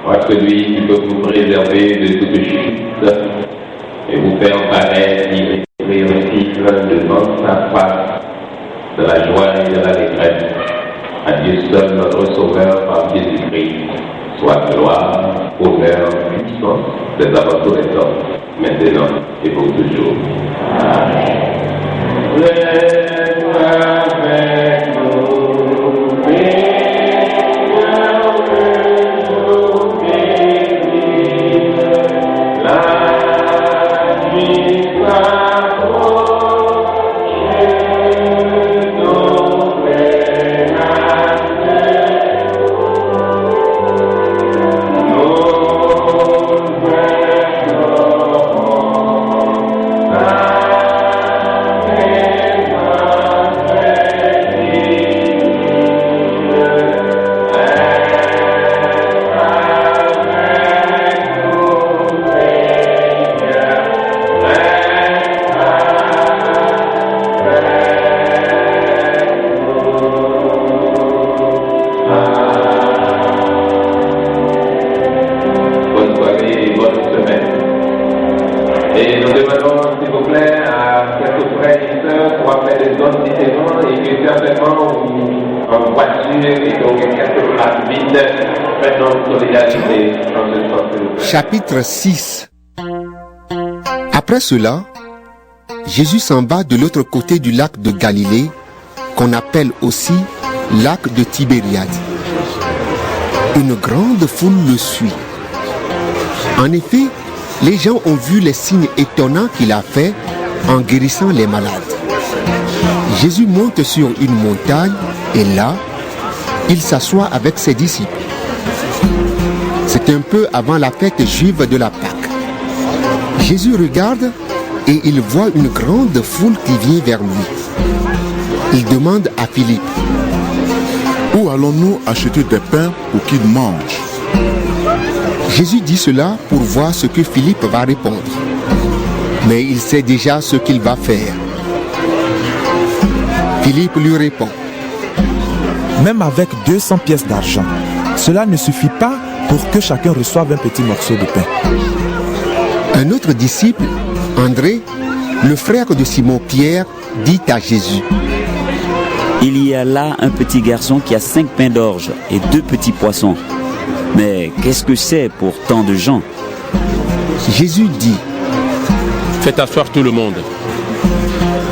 Voici celui qui peut vous préserver de toute chute et vous faire paraître irrésistible devant sa face, de la joie et de l'allégresse. À Dieu seul, notre Sauveur, par Jésus-Christ, soit gloire, honneur, puissance, des avant tous les hommes, maintenant et pour toujours. Amen. Chapitre 6. Après cela, Jésus s'en va de l'autre côté du lac de Galilée, qu'on appelle aussi lac de Tibériade. Une grande foule le suit. En effet, les gens ont vu les signes étonnants qu'il a faits en guérissant les malades. Jésus monte sur une montagne et là, il s'assoit avec ses disciples. C'est un peu avant la fête juive de la Pâque. Jésus regarde et il voit une grande foule qui vient vers lui. Il demande à Philippe: où allons-nous acheter des pains pour qu'ils mangent? Jésus dit cela pour voir ce que Philippe va répondre. Mais il sait déjà ce qu'il va faire. Philippe lui répond: même avec 200 pièces d'argent, cela ne suffit pas pour que chacun reçoive un petit morceau de pain. Un autre disciple, André, le frère de Simon-Pierre, dit à Jésus: il y a là un petit garçon qui a 5 pains d'orge et 2 petits poissons. Mais qu'est-ce que c'est pour tant de gens? Jésus dit: faites asseoir tout le monde.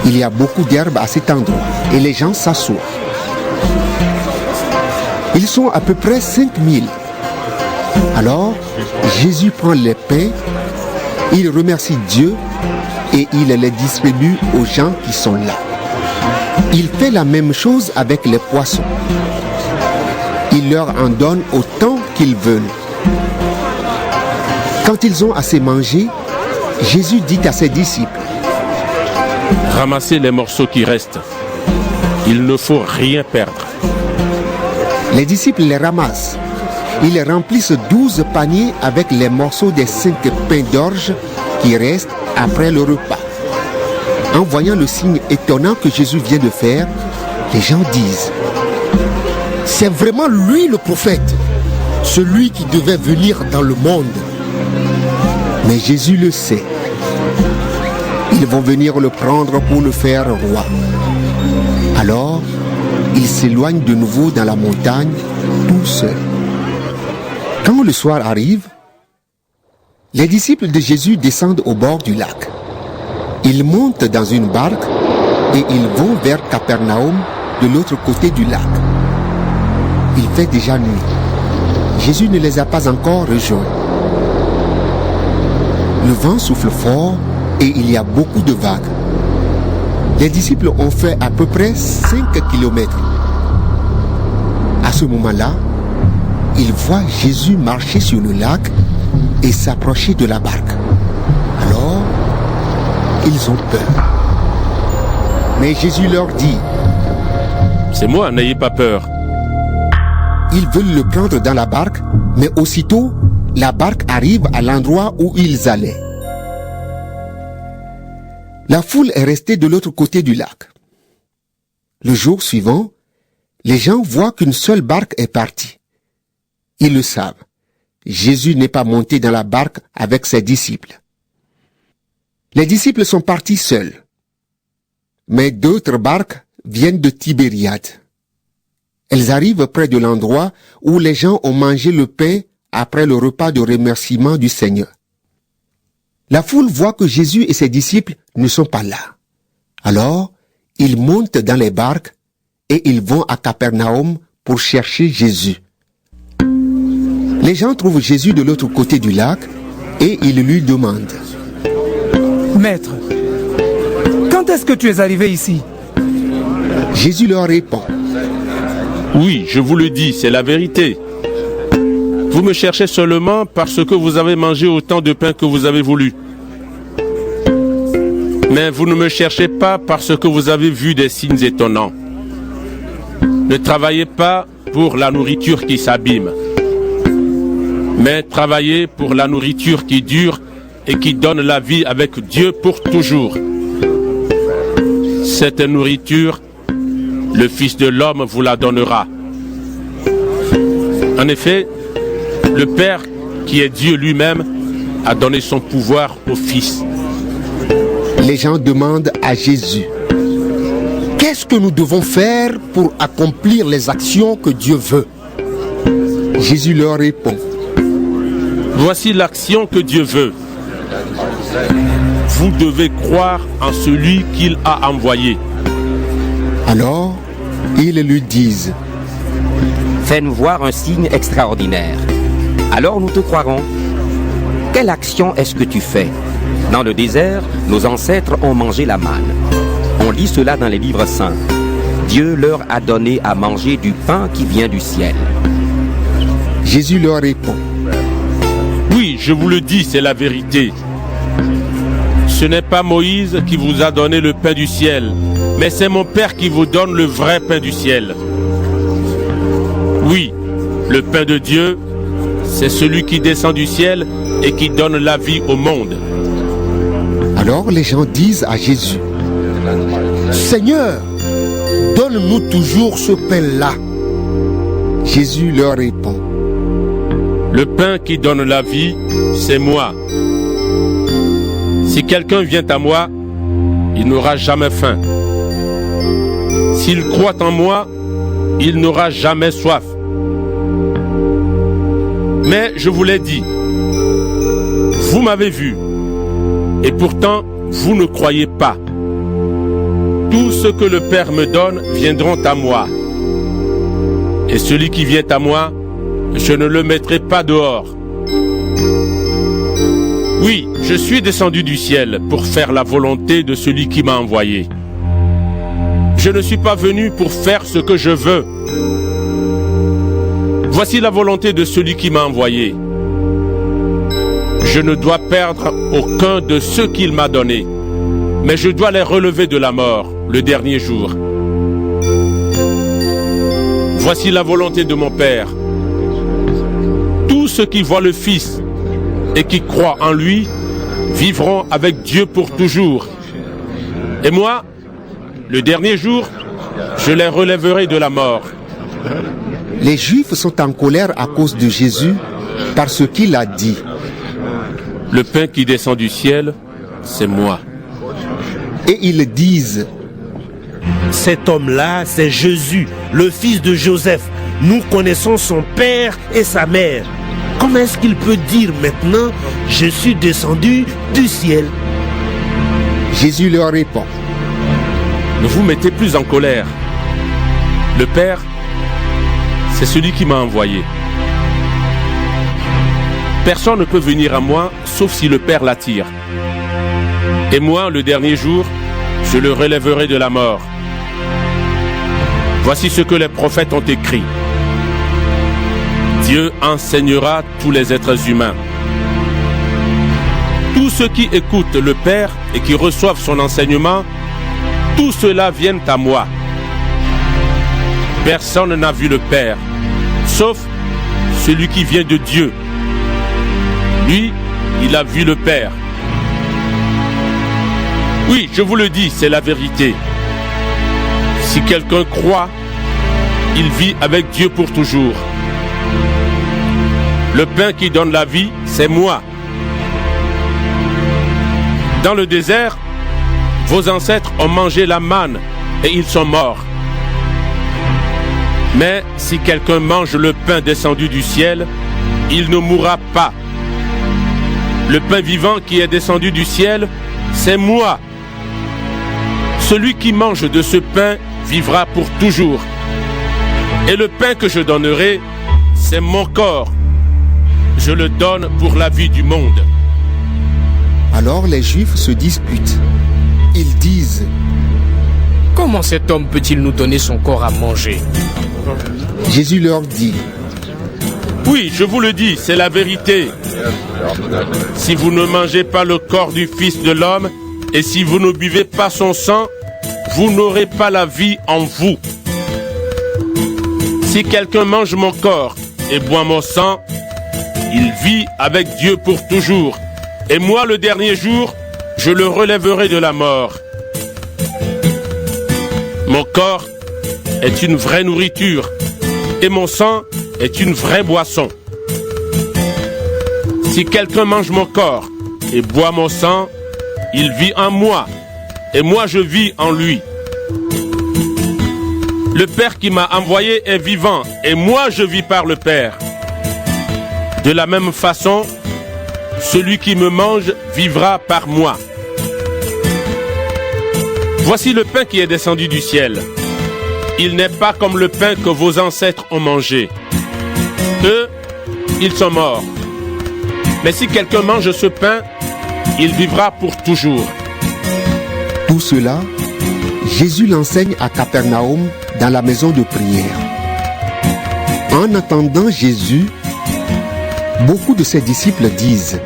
Il y a beaucoup d'herbes à cet endroit et les gens s'assoient. Ils sont à peu près 5000. Alors, Jésus prend les pains, il remercie Dieu et il les distribue aux gens qui sont là. Il fait la même chose avec les poissons. Il leur en donne autant qu'ils veulent. Quand ils ont assez mangé, Jésus dit à ses disciples: ramassez les morceaux qui restent. Il ne faut rien perdre. Les disciples les ramassent. Ils remplissent 12 paniers avec les morceaux des 5 pains d'orge qui restent après le repas. En voyant le signe étonnant que Jésus vient de faire, les gens disent: c'est vraiment lui le prophète, celui qui devait venir dans le monde. Mais Jésus le sait. Ils vont venir le prendre pour le faire roi. Alors, il s'éloigne de nouveau dans la montagne, tout seul. Quand le soir arrive, les disciples de Jésus descendent au bord du lac. Ils montent dans une barque et ils vont vers Capernaum de l'autre côté du lac. Il fait déjà nuit. Jésus ne les a pas encore rejoints. Le vent souffle fort et il y a beaucoup de vagues. Les disciples ont fait à peu près 5 kilomètres. À ce moment-là, ils voient Jésus marcher sur le lac et s'approcher de la barque. Alors, ils ont peur. Mais Jésus leur dit: c'est moi, n'ayez pas peur. Ils veulent le prendre dans la barque, mais aussitôt, la barque arrive à l'endroit où ils allaient. La foule est restée de l'autre côté du lac. Le jour suivant, les gens voient qu'une seule barque est partie. Ils le savent. Jésus n'est pas monté dans la barque avec ses disciples. Les disciples sont partis seuls. Mais d'autres barques viennent de Tibériade. Elles arrivent près de l'endroit où les gens ont mangé le pain après le repas de remerciement du Seigneur. La foule voit que Jésus et ses disciples ne sont pas là. Alors, ils montent dans les barques et ils vont à Capernaum pour chercher Jésus. Les gens trouvent Jésus de l'autre côté du lac et ils lui demandent: Maître, quand est-ce que tu es arrivé ici? Jésus leur répond: Oui, je vous le dis, c'est la vérité. Vous me cherchez seulement parce que vous avez mangé autant de pain que vous avez voulu. Mais vous ne me cherchez pas parce que vous avez vu des signes étonnants. Ne travaillez pas pour la nourriture qui s'abîme, mais travaillez pour la nourriture qui dure et qui donne la vie avec Dieu pour toujours. Cette nourriture, le Fils de l'homme vous la donnera. En effet, le Père, qui est Dieu lui-même, a donné son pouvoir au Fils. Les gens demandent à Jésus: Qu'est-ce que nous devons faire pour accomplir les actions que Dieu veut? Jésus leur répond: Voici l'action que Dieu veut. Vous devez croire en celui qu'il a envoyé. Alors, ils lui disent: Fais-nous voir un signe extraordinaire. Alors nous te croirons. Quelle action est-ce que tu fais? Dans le désert, nos ancêtres ont mangé la manne. On lit cela dans les livres saints. Dieu leur a donné à manger du pain qui vient du ciel. Jésus leur répond: Oui, je vous le dis, c'est la vérité. Ce n'est pas Moïse qui vous a donné le pain du ciel, mais c'est mon Père qui vous donne le vrai pain du ciel. Oui, le pain de Dieu, c'est celui qui descend du ciel et qui donne la vie au monde. Alors les gens disent à Jésus: Seigneur, donne-nous toujours ce pain-là. Jésus leur répond: Le pain qui donne la vie, c'est moi. Si quelqu'un vient à moi, il n'aura jamais faim. S'il croit en moi, il n'aura jamais soif. Mais je vous l'ai dit, vous m'avez vu, et pourtant vous ne croyez pas. Tout ce que le Père me donne viendront à moi. Et celui qui vient à moi, je ne le mettrai pas dehors. Oui, je suis descendu du ciel pour faire la volonté de celui qui m'a envoyé. Je ne suis pas venu pour faire ce que je veux. Voici la volonté de celui qui m'a envoyé. Je ne dois perdre aucun de ceux qu'il m'a donnés, mais je dois les relever de la mort le dernier jour. Voici la volonté de mon Père. Tous ceux qui voient le Fils et qui croient en lui vivront avec Dieu pour toujours. Et moi, le dernier jour, je les relèverai de la mort. Les Juifs sont en colère à cause de Jésus parce qu'il a dit: Le pain qui descend du ciel, c'est moi. Et ils disent: Cet homme-là, c'est Jésus, le fils de Joseph. Nous connaissons son père et sa mère. Comment est-ce qu'il peut dire maintenant: Je suis descendu du ciel? Jésus leur répond: Ne vous mettez plus en colère. Le Père, c'est celui qui m'a envoyé. Personne ne peut venir à moi sauf si le Père l'attire. Et moi, le dernier jour, je le relèverai de la mort. Voici ce que les prophètes ont écrit. Dieu enseignera tous les êtres humains. Tous ceux qui écoutent le Père et qui reçoivent son enseignement, tous ceux-là viennent à moi. Personne n'a vu le Père, sauf celui qui vient de Dieu. Lui, il a vu le Père. Oui, je vous le dis, c'est la vérité. Si quelqu'un croit, il vit avec Dieu pour toujours. Le pain qui donne la vie, c'est moi. Dans le désert, vos ancêtres ont mangé la manne et ils sont morts. Mais si quelqu'un mange le pain descendu du ciel, il ne mourra pas. Le pain vivant qui est descendu du ciel, c'est moi. Celui qui mange de ce pain vivra pour toujours. Et le pain que je donnerai, c'est mon corps. Je le donne pour la vie du monde. Alors les Juifs se disputent. Ils disent: comment cet homme peut-il nous donner son corps à manger? Jésus leur dit: oui, je vous le dis, c'est la vérité. Si vous ne mangez pas le corps du Fils de l'homme, et si vous ne buvez pas son sang, vous n'aurez pas la vie en vous. Si quelqu'un mange mon corps et boit mon sang, il vit avec Dieu pour toujours. Et moi, le dernier jour, je le relèverai de la mort. Mon corps est une vraie nourriture et mon sang est une vraie boisson. Si quelqu'un mange mon corps et boit mon sang, il vit en moi et moi je vis en lui. Le Père qui m'a envoyé est vivant et moi je vis par le Père. De la même façon, celui qui me mange vivra par moi. Voici le pain qui est descendu du ciel. Il n'est pas comme le pain que vos ancêtres ont mangé. Eux, ils sont morts. Mais si quelqu'un mange ce pain, il vivra pour toujours. Tout cela, Jésus l'enseigne à Capernaum dans la maison de prière. En entendant Jésus, beaucoup de ses disciples disent: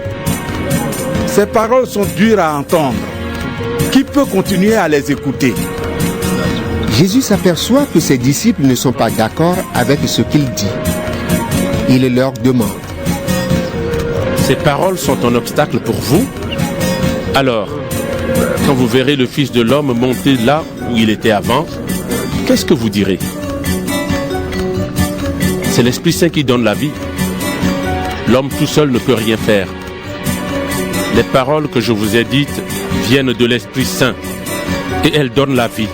ces paroles sont dures à entendre. Qui peut continuer à les écouter? Jésus s'aperçoit que ses disciples ne sont pas d'accord avec ce qu'il dit. Il leur demande: ces paroles sont un obstacle pour vous? Alors, quand vous verrez le Fils de l'homme monter là où il était avant, qu'est-ce que vous direz? C'est l'Esprit Saint qui donne la vie. L'homme tout seul ne peut rien faire. Les paroles que je vous ai dites viennent de l'Esprit Saint et elles donnent la vie.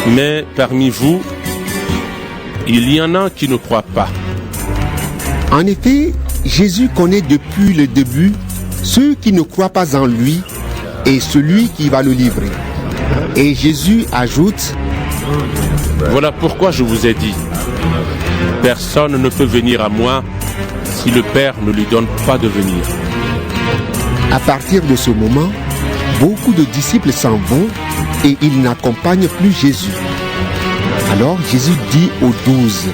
Mais parmi vous, il y en a qui ne croient pas. En effet, Jésus connaît depuis le début ceux qui ne croient pas en lui et celui qui va le livrer. Et Jésus ajoute: voilà pourquoi je vous ai dit, personne ne peut venir à moi si le Père ne lui donne pas de venir. À partir de ce moment, beaucoup de disciples s'en vont et ils n'accompagnent plus Jésus. Alors Jésus dit aux 12: